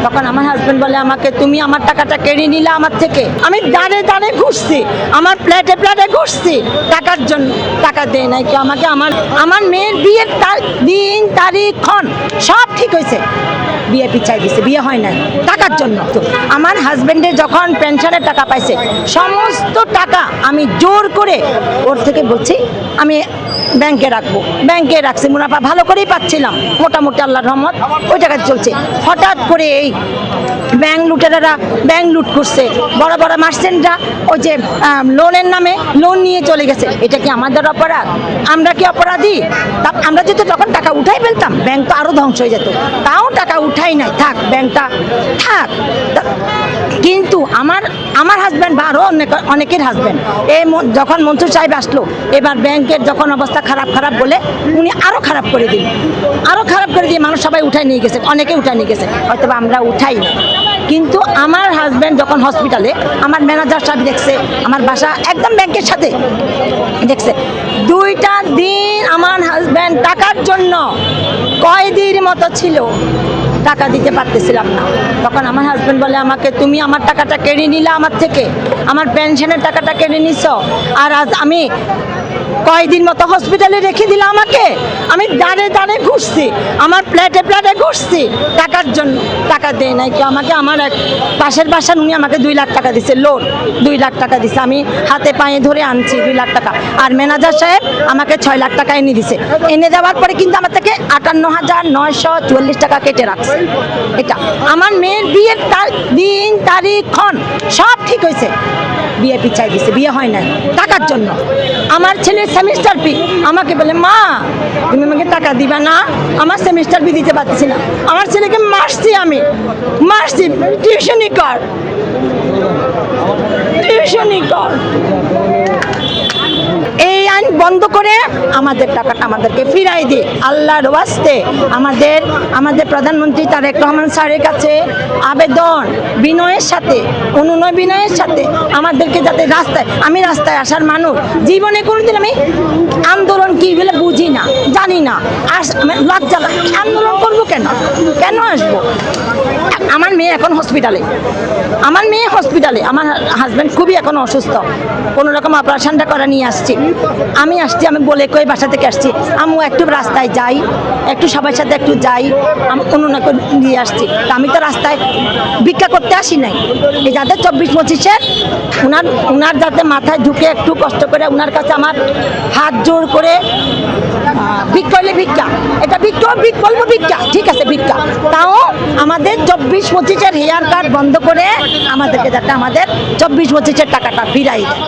তখন আমার হাজবেন্ড বলে আমাকে, তুমি আমার টাকাটা কেড়ে নিলে আমার থেকে। আমি দাঁড়ে দাঁড়ে ঘুরছি, আমার প্লেটে প্লেটে ঘুরছি টাকার জন্য। টাকা দেয় নাই কেউ আমাকে। আমার মেয়ের বিয়ের দিন তারিখ ক্ষণ সব ঠিক হয়েছে, বিয়ে পিছাই দিছে, বিয়ে হয় নাই টাকার জন্য। তো আমার হাজবেন্ডের যখন পেনশনের টাকা পাইছে, সমস্ত টাকা আমি জোর করে ওর থেকে বলছি আমি ব্যাংকে রাখবো। ব্যাংকে রাখছি, মুনাফা ভালো করেই পাচ্ছিলাম মোটামুটি, আল্লাহর রহমত ওই টাকা চলছে। হঠাৎ করে এই ব্যাংক লুটেরারা ব্যাংক লুট করছে, বড় বড় মার্চেন্টরা ওই যে লোনের নামে লোন নিয়ে চলে গেছে। এটা কি আমাদের অপরাধ? আমরা কি অপরাধী? আমরা যদি তখন টাকা উঠাই ফেলতাম, ব্যাংক তো আরও ধ্বংস হয়ে যেত। তাও টাকা উঠাই নাই, থাক ব্যাংকটা থাক। কিন্তু আমার হাজব্যান্ড বা আরও অনেকের হাজব্যান্ড যখন মন্ত্রী সাহেব আসলো, এবার ব্যাংকের যখন অবস্থা খারাপ বলে উনি আরও খারাপ করে দিন, আরও খারাপ করে দিয়ে মানুষ সবাই উঠাই নিয়ে গেছে, অনেকে উঠাই নিয়ে গেছে, হয়তো আমরা উঠাই না। কিন্তু আমার হাজব্যান্ড যখন হসপিটালে, আমার ম্যানেজার সাহেব দেখছে আমার বাসা একদম ব্যাংকের সাথে, দেখছে 2টা দিন আমার হাজব্যান্ড টাকার জন্য কয়েদির মতো ছিল, টাকা দিতে পারতেছিলাম না। তখন আমার হাজব্যান্ড বলে আমাকে, তুমি আমার টাকাটা কেড়ে নিলে আমার থেকে, আমার পেনশনের টাকাটা কেড়ে নিছ, আর আজ আমি কয়েকদিন মতো হসপিটালে রেখে দিল আমাকে। আমি দাঁড়ে দাঁড়ে ঘুরছি, আমার প্লেটে প্লেটে ঘুরছি টাকার জন্য। টাকা দেয় নাই কেউ আমাকে। আমার এক পাশের বাসার উনি আমাকে 2 লাখ টাকা দিছে, লোন 2 লাখ টাকা দিছে, আমি হাতে পায়ে ধরে আনছি 2 লাখ টাকা। আর ম্যানেজার সাহেব আমাকে 6 লাখ টাকা এনে দিছে। এনে দেওয়ার পরে কিন্তু আমার থেকে 58,944 টাকা কেটে রাখছে। এটা আমার মেয়ের বিয়ের দিন তারিখ ক্ষণ সব ঠিক হয়েছে, বিয়ে পিছাই দিছে, বিয়ে হয় নাই টাকার জন্য। আমার ছেলের সেমিস্টার ফি আমাকে বলে, মা তুমি আমাকে টাকা দিবা না? আমার সেমিস্টার ফি দিতে পারছি না। আমার ছেলেকে মারছি, আমি মারছি, টিউশনি কর। এই আইন বন্ধ করে আমাদের টাকাটা আমাদেরকে ফিরাই দিয়ে আল্লাহর ওয়াস্তে আমাদের প্রধানমন্ত্রী তারেক রহমান স্যারের কাছে আবেদন, বিনয়ের সাথে, অনুনয় বিনয়ের সাথে আমাদেরকে যাতে আমি রাস্তায় আসার মানুষ, জীবনে কোনোদিন আমি আন্দোলন কি বলে বুঝি না, জানি না, লজ্জা লাগে। আন্দোলন করবো কেন আসবো? আমার মেয়ে এখন হসপিটালে, আমার হাজব্যান্ড খুবই এখন অসুস্থ, কোনো রকম অপারেশনটা করে নিয়ে আসছি। আমি বলে কই বাসা থেকে আসছি, আমি একটু রাস্তায় যাই, একটু সবার সাথে একটু যাই, আমি অনুনয় করে নিয়ে আসছি। আমি তো রাস্তায় ভিক্ষা করতে আসি নাই। এই যাতে 24-25-এর উনার যাতে মাথায় ঢুকে একটু কষ্ট করে উনার কাছে আমার হাত জোর করে ভিক্ষা হইলে ভিক্ষা, এটা বলবো ভিক্ষা, ঠিক আছে ভিক্ষা, তাও আমাদের 24-25-এর হেয়ার কাট বন্ধ করে আমাদেরকে যাতে আমাদের 24-25-এর টাকাটা ফিরাই দেয়।